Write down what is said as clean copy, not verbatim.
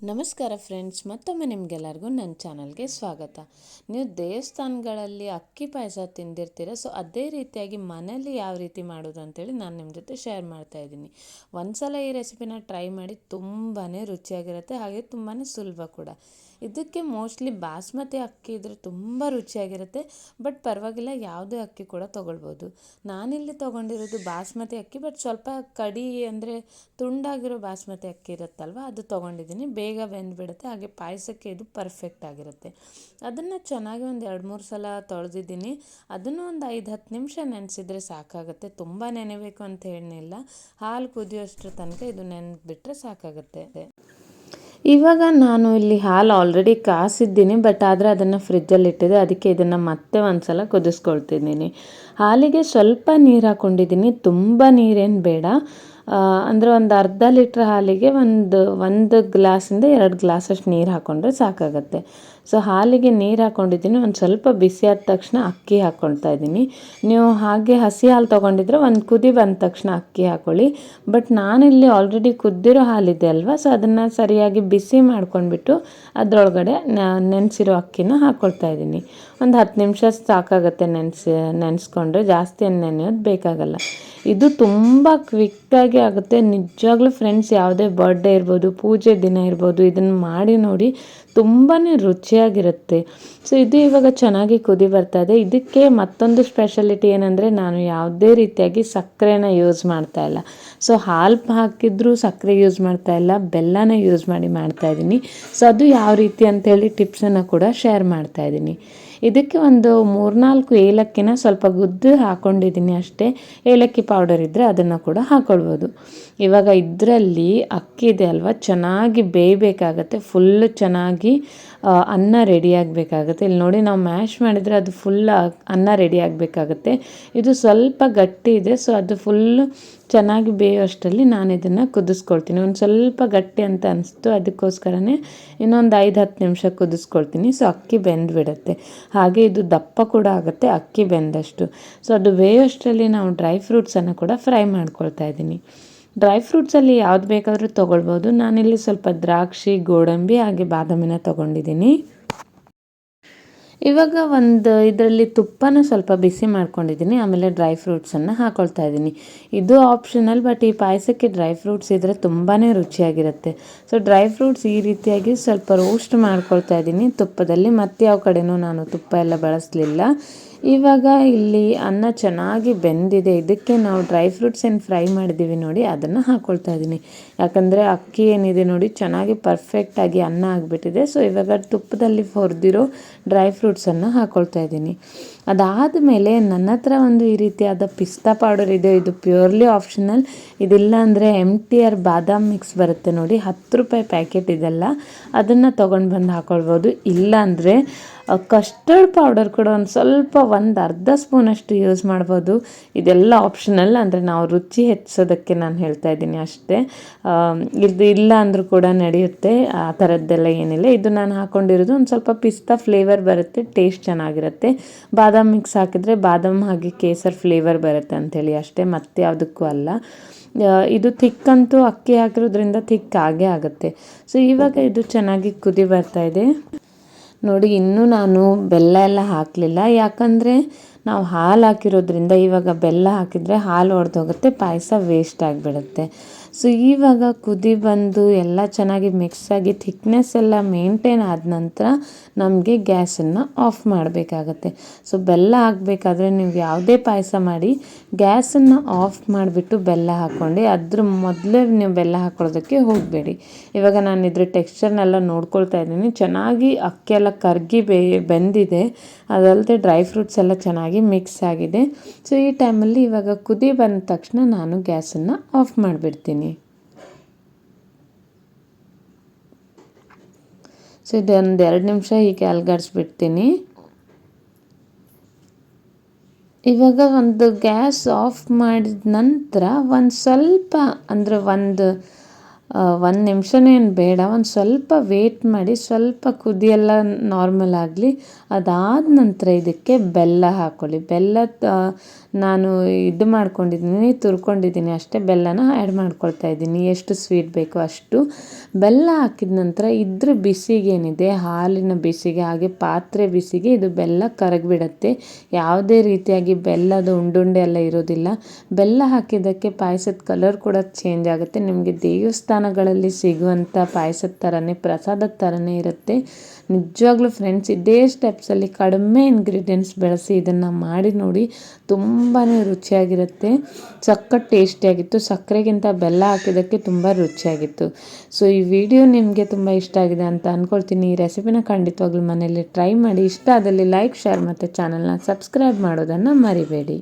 ನಮಸ್ಕಾರ ಫ್ರೆಂಡ್ಸ್, ಮತ್ತೊಮ್ಮೆ ನಿಮಗೆಲ್ಲರಿಗೂ ನನ್ನ ಚಾನಲ್ಗೆ ಸ್ವಾಗತ. ನೀವು ದೇವಸ್ಥಾನಗಳಲ್ಲಿ ಅಕ್ಕಿ ಪಾಯಸ ತಿಂದಿರ್ತೀರ. ಸೊ ಅದೇ ರೀತಿಯಾಗಿ ಮನೇಲಿ ಯಾವ ರೀತಿ ಮಾಡೋದು ಅಂತೇಳಿ ನಾನು ನಿಮ್ಮ ಜೊತೆ ಶೇರ್ ಮಾಡ್ತಾ ಇದ್ದೀನಿ. ಒಂದ್ಸಲ ಈ ರೆಸಿಪಿನ ಟ್ರೈ ಮಾಡಿ, ತುಂಬಾ ರುಚಿಯಾಗಿರುತ್ತೆ, ಹಾಗೆ ತುಂಬಾ ಸುಲಭ ಕೂಡ. ಇದಕ್ಕೆ ಮೋಸ್ಟ್ಲಿ ಬಾಸ್ಮತಿ ಅಕ್ಕಿ ಇದ್ದರೆ ತುಂಬ ರುಚಿಯಾಗಿರುತ್ತೆ. ಬಟ್ ಪರವಾಗಿಲ್ಲ, ಯಾವುದೇ ಅಕ್ಕಿ ಕೂಡ ತೊಗೊಳ್ಬೋದು. ನಾನಿಲ್ಲಿ ತೊಗೊಂಡಿರೋದು ಬಾಸ್ಮತಿ ಅಕ್ಕಿ, ಬಟ್ ಸ್ವಲ್ಪ ಕಡಿ ಅಂದರೆ ತುಂಡಾಗಿರೋ ಬಾಸ್ಮತಿ ಅಕ್ಕಿ ಇರುತ್ತಲ್ವ, ಅದು ತೊಗೊಂಡಿದ್ದೀನಿ. ಬೇಗ ಬೆಂದುಬಿಡುತ್ತೆ, ಹಾಗೆ ಪಾಯಸಕ್ಕೆ ಇದು ಪರ್ಫೆಕ್ಟ್ ಆಗಿರುತ್ತೆ. ಅದನ್ನು ಚೆನ್ನಾಗಿ ಒಂದು 2-3 ಸಲ ತೊಳೆದಿದ್ದೀನಿ. ಅದನ್ನು ಒಂದು 5-10 ನಿಮಿಷ ನೆನೆಸಿದ್ರೆ ಸಾಕಾಗುತ್ತೆ. ತುಂಬ ನೆನೆಬೇಕು ಅಂತ ಏನಿಲ್ಲ. ಹಾಲು ಕುದಿಯೋಷ್ಟ್ರ ತನಕ ಇದು ನೆನೆದ್ಬಿಟ್ರೆ ಸಾಕಾಗುತ್ತೆ. ಇವಾಗ ನಾನು ಇಲ್ಲಿ ಹಾಲು ಆಲ್ರೆಡಿ ಕಾಸಿದ್ದೀನಿ, ಬಟ್ ಆದರೆ ಅದನ್ನು ಫ್ರಿಜ್ಜಲ್ಲಿ ಇಟ್ಟಿದೆ. ಅದಕ್ಕೆ ಇದನ್ನು ಮತ್ತೆ ಒಂದು ಸಲ ಕುದಿಸ್ಕೊಳ್ತಿದ್ದೀನಿ. ಹಾಲಿಗೆ ಸ್ವಲ್ಪ ನೀರು ಹಾಕ್ಕೊಂಡಿದ್ದೀನಿ, ತುಂಬ ನೀರೇನು ಬೇಡ. ಅಂದರೆ ಒಂದು ಅರ್ಧ ಲೀಟ್ರ್ ಹಾಲಿಗೆ ಒಂದು ಗ್ಲಾಸಿಂದ 2 ಗ್ಲಾಸಷ್ಟು ನೀರು ಹಾಕ್ಕೊಂಡ್ರೆ ಸಾಕಾಗತ್ತೆ. ಸೊ ಹಾಲಿಗೆ ನೀರು ಹಾಕ್ಕೊಂಡಿದ್ದೀನಿ. ಒಂದು ಸ್ವಲ್ಪ ಬಿಸಿ ಆದ ತಕ್ಷಣ ಅಕ್ಕಿ ಹಾಕ್ಕೊಳ್ತಾ ಇದ್ದೀನಿ. ನೀವು ಹಾಗೆ ಹಸಿ ಹಾಲು ತೊಗೊಂಡಿದ್ರೆ ಒಂದು ಕುದಿ ಬಂದ ತಕ್ಷಣ ಅಕ್ಕಿ ಹಾಕ್ಕೊಳ್ಳಿ. ಬಟ್ ನಾನಿಲ್ಲಿ ಆಲ್ರೆಡಿ ಕುದ್ದಿರೋ ಹಾಲಿದೆ ಅಲ್ವಾ, ಸೊ ಅದನ್ನು ಸರಿಯಾಗಿ ಬಿಸಿ ಮಾಡ್ಕೊಂಡ್ಬಿಟ್ಟು ಅದರೊಳಗಡೆ ನೆನೆಸಿರೋ ಅಕ್ಕಿನ ಹಾಕ್ಕೊಳ್ತಾ ಇದ್ದೀನಿ. ಒಂದು 10 ನಿಮಿಷ ಸಾಕಾಗುತ್ತೆ ನೆನೆಸ್ಕೊಂಡ್ರೆ, ಜಾಸ್ತಿ ಏನು ನೆನೆಯೋದು ಬೇಕಾಗಲ್ಲ. ಇದು ತುಂಬ ಕ್ವಿಕ್ಕಾಗಿ ಆಗುತ್ತೆ. ನಿಜವಾಗ್ಲೂ ಫ್ರೆಂಡ್ಸ್, ಯಾವುದೇ ಬರ್ಡೇ ಇರ್ಬೋದು, ಪೂಜೆ ದಿನ ಇರ್ಬೋದು, ಇದನ್ನು ಮಾಡಿ ನೋಡಿ, ತುಂಬಾ ರುಚಿಯಾಗಿರುತ್ತೆ. ಸೊ ಇದು ಇವಾಗ ಚೆನ್ನಾಗಿ ಕುದಿ ಬರ್ತಾಯಿದೆ. ಇದಕ್ಕೆ ಮತ್ತೊಂದು ಸ್ಪೆಷಾಲಿಟಿ ಏನಂದರೆ, ನಾನು ಯಾವುದೇ ರೀತಿಯಾಗಿ ಸಕ್ಕರೆನ ಯೂಸ್ ಮಾಡ್ತಾಯಿಲ್ಲ. ಸೊ ಹಾಲು ಹಾಕಿದ್ರೂ ಸಕ್ಕರೆ ಯೂಸ್ ಮಾಡ್ತಾಯಿಲ್ಲ, ಬೆಲ್ಲನ ಯೂಸ್ ಮಾಡಿ ಮಾಡ್ತಾಯಿದ್ದೀನಿ. ಸೊ ಅದು ಯಾವ ರೀತಿ ಅಂಥೇಳಿ ಟಿಪ್ಸನ್ನು ಕೂಡ ಶೇರ್ ಮಾಡ್ತಾಯಿದ್ದೀನಿ. ಇದಕ್ಕೆ ಒಂದು 3-4 ಏಲಕ್ಕಿನ ಸ್ವಲ್ಪ ಗುದ್ದು ಹಾಕ್ಕೊಂಡಿದ್ದೀನಿ ಅಷ್ಟೇ. ಏಲಕ್ಕಿ ಪೌಡರ್ ಇದ್ದರೆ ಅದನ್ನು ಕೂಡ ಹಾಕ್ಕೊಳ್ಬೋದು. ಇವಾಗ ಇದರಲ್ಲಿ ಅಕ್ಕಿ ಇದೆ ಅಲ್ವಾ, ಚೆನ್ನಾಗಿ ಬೇಯಬೇಕಾಗತ್ತೆ. ಫುಲ್ಲು ಚೆನ್ನಾಗಿ ಅನ್ನ ರೆಡಿ ಆಗಬೇಕಾಗತ್ತೆ. ಇಲ್ಲಿ ನೋಡಿ, ನಾವು ಮ್ಯಾಶ್ ಮಾಡಿದರೆ ಅದು ಫುಲ್ ಅನ್ನ ರೆಡಿ ಆಗಬೇಕಾಗತ್ತೆ. ಇದು ಸ್ವಲ್ಪ ಗಟ್ಟಿ ಇದೆ, ಸೊ ಅದು ಫುಲ್ಲು ಚೆನ್ನಾಗಿ ಬೇಯೋಷ್ಟರಲ್ಲಿ ನಾನು ಇದನ್ನು ಕುದಿಸ್ಕೊಳ್ತೀನಿ. ಒಂದು ಸ್ವಲ್ಪ ಗಟ್ಟಿ ಅಂತ ಅನಿಸ್ತು, ಅದಕ್ಕೋಸ್ಕರನೇ ಇನ್ನೊಂದು 5-10 ನಿಮಿಷ ಕುದಿಸ್ಕೊಳ್ತೀನಿ. ಸೊ ಅಕ್ಕಿ ಬೆಂದುಬಿಡುತ್ತೆ, ಹಾಗೆ ಇದು ದಪ್ಪ ಕೂಡ ಆಗುತ್ತೆ ಅಕ್ಕಿ ಬೆಂದಷ್ಟು. ಸೊ ಅದು ಬೇಯೋಷ್ಟರಲ್ಲಿ ನಾವು ಡ್ರೈ ಫ್ರೂಟ್ಸನ್ನು ಕೂಡ ಫ್ರೈ ಮಾಡ್ಕೊಳ್ತಾ ಇದ್ದೀನಿ. ಡ್ರೈ ಫ್ರೂಟ್ಸಲ್ಲಿ ಯಾವ್ದು ಬೇಕಾದರೂ ತೊಗೊಳ್ಬೋದು. ನಾನಿಲ್ಲಿ ಸ್ವಲ್ಪ ದ್ರಾಕ್ಷಿ, ಗೋಡಂಬಿ ಹಾಗೆ ಬಾದಾಮಿನ ತೊಗೊಂಡಿದ್ದೀನಿ. ಇವಾಗ ಇದರಲ್ಲಿ ತುಪ್ಪನ ಸ್ವಲ್ಪ ಬಿಸಿ ಮಾಡ್ಕೊಂಡಿದ್ದೀನಿ. ಆಮೇಲೆ ಡ್ರೈ ಫ್ರೂಟ್ಸನ್ನು ಹಾಕ್ಕೊಳ್ತಾ ಇದ್ದೀನಿ. ಇದು ಆಪ್ಷನಲ್, ಬಟ್ ಈ ಪಾಯಸಕ್ಕೆ ಡ್ರೈ ಫ್ರೂಟ್ಸ್ ಇದ್ದರೆ ತುಂಬಾ ರುಚಿಯಾಗಿರುತ್ತೆ. ಸೊ ಡ್ರೈ ಫ್ರೂಟ್ಸ್ ಈ ರೀತಿಯಾಗಿ ಸ್ವಲ್ಪ ರೋಸ್ಟ್ ಮಾಡ್ಕೊಳ್ತಾ ಇದ್ದೀನಿ ತುಪ್ಪದಲ್ಲಿ. ಮತ್ತೆ ಯಾವ ಕಡೆನೂ ನಾನು ತುಪ್ಪ ಎಲ್ಲ ಬಳಸಲಿಲ್ಲ. ಇವಾಗ ಇಲ್ಲಿ ಅನ್ನ ಚೆನ್ನಾಗಿ ಬೆಂದಿದೆ. ಇದಕ್ಕೆ ನಾವು ಡ್ರೈ ಫ್ರೂಟ್ಸ್ ಏನು ಫ್ರೈ ಮಾಡಿದ್ದೀವಿ ನೋಡಿ, ಅದನ್ನು ಹಾಕ್ಕೊಳ್ತಾ ಇದ್ದೀನಿ. ಯಾಕಂದರೆ ಅಕ್ಕಿ ಏನಿದೆ ನೋಡಿ, ಚೆನ್ನಾಗಿ ಪರ್ಫೆಕ್ಟಾಗಿ ಅನ್ನ ಆಗಿಬಿಟ್ಟಿದೆ. ಸೊ ಇವಾಗ ತುಪ್ಪದಲ್ಲಿ ಹುರಿದಿರೋ ಡ್ರೈ ಫ್ರೂಟ್ಸನ್ನು ಹಾಕ್ಕೊಳ್ತಾ ಇದ್ದೀನಿ. ಅದಾದಮೇಲೆ ನನ್ನ ಹತ್ರ ಒಂದು ಈ ರೀತಿಯಾದ ಪಿಸ್ತಾ ಪೌಡರ್ ಇದೆ. ಇದು ಪ್ಯೂರ್ಲಿ ಆಪ್ಷನಲ್. ಇದಿಲ್ಲ ಅಂದರೆ MTR ಬಾದಾಮ್ ಮಿಕ್ಸ್ ಬರುತ್ತೆ ನೋಡಿ, 10 ರೂಪಾಯಿ ಪ್ಯಾಕೆಟ್ ಇದೆಲ್ಲ. ಅದನ್ನು ತೊಗೊಂಡು ಬಂದು ಹಾಕ್ಕೊಳ್ಬೋದು. ಇಲ್ಲಾಂದರೆ ಕಸ್ಟರ್ಡ್ ಪೌಡರ್ ಕೂಡ ಒಂದು ಅರ್ಧ ಸ್ಪೂನಷ್ಟು ಯೂಸ್ ಮಾಡ್ಬೋದು. ಇದೆಲ್ಲ ಆಪ್ಷನಲ್, ಅಂದರೆ ನಾವು ರುಚಿ ಹೆಚ್ಚಿಸೋದಕ್ಕೆ ನಾನು ಹೇಳ್ತಾ ಇದ್ದೀನಿ ಅಷ್ಟೇ. ಇದು ಇಲ್ಲ ಅಂದರೂ ಕೂಡ ನಡೆಯುತ್ತೆ, ಆ ಥರದ್ದೆಲ್ಲ ಏನಿಲ್ಲ. ಇದು ನಾನು ಹಾಕ್ಕೊಂಡಿರೋದು ಒಂದು ಸ್ವಲ್ಪ ಪಿಸ್ತಾ ಫ್ಲೇವರ್ ಬರುತ್ತೆ, ಟೇಸ್ಟ್ ಚೆನ್ನಾಗಿರುತ್ತೆ. ಬಾದಾಮ್ ಮಿಕ್ಸ್ ಹಾಕಿದರೆ ಬಾದಾಮ್ ಹಾಗೆ ಕೇಸರ್ ಫ್ಲೇವರ್ ಬರುತ್ತೆ ಅಂಥೇಳಿ ಅಷ್ಟೇ, ಮತ್ತೆ ಯಾವುದಕ್ಕೂ ಅಲ್ಲ. ಇದು ಥಿಕ್ಕಂತೂ ಅಕ್ಕಿ ಹಾಕಿರೋದ್ರಿಂದ ಥಿಕ್ ಆಗೇ ಆಗುತ್ತೆ. ಸೊ ಇವಾಗ ಇದು ಚೆನ್ನಾಗಿ ಕುದಿ ಬರ್ತಾಯಿದೆ ನೋಡಿ. ಇನ್ನೂ ನಾನು ಬೆಲ್ಲ ಎಲ್ಲ ಹಾಕಲಿಲ್ಲ, ಯಾಕಂದರೆ ನಾವು ಹಾಲು ಹಾಕಿರೋದ್ರಿಂದ. ಇವಾಗ ಬೆಲ್ಲ ಹಾಕಿದರೆ ಹಾಲು ಒಡೆದೋಗುತ್ತೆ, ಪಾಯಸ ವೇಸ್ಟ್ ಆಗಿಬಿಡುತ್ತೆ. ಸೊ ಇವಾಗ ಕುದಿ ಬಂದು ಎಲ್ಲ ಚೆನ್ನಾಗಿ ಮಿಕ್ಸಾಗಿ ಥಿಕ್ನೆಸ್ ಎಲ್ಲ ಮೇಂಟೈನ್ ಆದ ನಂತರ ನಮಗೆ ಗ್ಯಾಸನ್ನು ಆಫ್ ಮಾಡಬೇಕಾಗತ್ತೆ. ಸೊ ಬೆಲ್ಲ ಹಾಕಬೇಕಾದ್ರೆ ನೀವು ಯಾವುದೇ ಪಾಯಸ ಮಾಡಿ ಗ್ಯಾಸನ್ನು ಆಫ್ ಮಾಡಿಬಿಟ್ಟು ಬೆಲ್ಲ ಹಾಕ್ಕೊಂಡು ಅದ್ರ ಮೊದಲೇ ನೀವು ಬೆಲ್ಲ ಹಾಕ್ಕೊಳ್ಳೋದಕ್ಕೆ ಹೋಗಬೇಡಿ. ಇವಾಗ ನಾನು ಇದ್ರ ಟೆಕ್ಸ್ಚರ್ನೆಲ್ಲ ನೋಡ್ಕೊಳ್ತಾ ಇದ್ದೀನಿ. ಚೆನ್ನಾಗಿ ಅಕ್ಕಿ ಎಲ್ಲ ಕರಗಿ ಬೆಂದಿದೆ, ಅದಲ್ಲದೆ ಡ್ರೈ ಫ್ರೂಟ್ಸ್ ಎಲ್ಲ ಚೆನ್ನಾಗಿ ಮಿಕ್ಸ್ ಆಗಿದೆ. ಸೊ ಈ ಟೈಮಲ್ಲಿ ಇವಾಗ ಕುದಿ ಬಂದ ತಕ್ಷಣ ನಾನು ಗ್ಯಾಸನ್ನು ಆಫ್ ಮಾಡಿಬಿಡ್ತೀನಿ. ಸೊ ಇದೊಂದು 2 ನಿಮಿಷ ಹೀಗೆ ಅಲುಗಾಡಿಸ್ಬಿಡ್ತೀನಿ. ಇವಾಗ ಒಂದು ಗ್ಯಾಸ್ ಆಫ್ ಮಾಡಿದ ನಂತರ ಒಂದು ಸ್ವಲ್ಪ, ಅಂದರೆ ಒಂದು ನಿಮಿಷನೂ ಏನು ಬೇಡ, ಒಂದು ಸ್ವಲ್ಪ ವೇಟ್ ಮಾಡಿ, ಸ್ವಲ್ಪ ಕುದಿಯೆಲ್ಲ ನಾರ್ಮಲ್ ಆಗಲಿ. ಅದಾದ ನಂತರ ಇದಕ್ಕೆ ಬೆಲ್ಲ ಹಾಕ್ಕೊಳ್ಳಿ. ಬೆಲ್ಲ ನಾನು ಇದು ಮಾಡ್ಕೊಂಡಿದ್ದೀನಿ, ತುರ್ಕೊಂಡಿದ್ದೀನಿ ಅಷ್ಟೇ. ಬೆಲ್ಲನ ಆ್ಯಡ್ ಮಾಡ್ಕೊಳ್ತಾ ಇದ್ದೀನಿ. ಎಷ್ಟು ಸ್ವೀಟ್ ಬೇಕೋ ಅಷ್ಟು ಬೆಲ್ಲ ಹಾಕಿದ ನಂತರ ಇದ್ರ ಬಿಸಿಗೇನಿದೆ, ಹಾಲಿನ ಬಿಸಿಗೆ ಹಾಗೆ ಪಾತ್ರೆ ಬಿಸಿಗೆ ಇದು ಬೆಲ್ಲ ಕರಗಿಬಿಡತ್ತೆ. ಯಾವುದೇ ರೀತಿಯಾಗಿ ಬೆಲ್ಲದ ಉಂಡುಂಡೆ ಎಲ್ಲ ಇರೋದಿಲ್ಲ. ಬೆಲ್ಲ ಹಾಕಿದ್ದಕ್ಕೆ ಪಾಯಸದ ಕಲರ್ ಕೂಡ ಚೇಂಜ್ ಆಗುತ್ತೆ. ನಿಮಗೆ ದೇವಸ್ಥಾನಗಳಲ್ಲಿ ಸಿಗುವಂಥ ಪಾಯಸದ ಥರನೇ, ಪ್ರಸಾದದ ಥರನೇ ಇರುತ್ತೆ. ನಿಜವಾಗ್ಲೂ ಫ್ರೆಂಡ್ಸ್, ಇದೇ ಸ್ಟೆಪ್ಸಲ್ಲಿ ಕಡಿಮೆ ಇಂಗ್ರೀಡಿಯೆಂಟ್ಸ್ ಬೆಳೆಸಿ ಇದನ್ನು ಮಾಡಿ ನೋಡಿ, ತುಂಬಾ ರುಚಿಯಾಗಿರುತ್ತೆ. ಸಖತ್ ಟೇಸ್ಟಿಯಾಗಿತ್ತು. ಸಕ್ಕರೆಗಿಂತ ಬೆಲ್ಲ ಹಾಕಿದ್ದಕ್ಕೆ ತುಂಬ ರುಚಿಯಾಗಿತ್ತು. ಸೊ ಈ ವಿಡಿಯೋ ನಿಮಗೆ ತುಂಬ ಇಷ್ಟ ಆಗಿದೆ ಅಂತ ಅಂದ್ಕೊಳ್ತೀನಿ. ಈ ರೆಸಿಪಿನ ಖಂಡಿತವಾಗ್ಲೂ ಮನೆಯಲ್ಲಿ ಟ್ರೈ ಮಾಡಿ. ಇಷ್ಟ ಆದಲ್ಲಿ ಲೈಕ್, ಶೇರ್ ಮತ್ತು ಚಾನಲ್ನ ಸಬ್ಸ್ಕ್ರೈಬ್ ಮಾಡೋದನ್ನು ಮರಿಬೇಡಿ.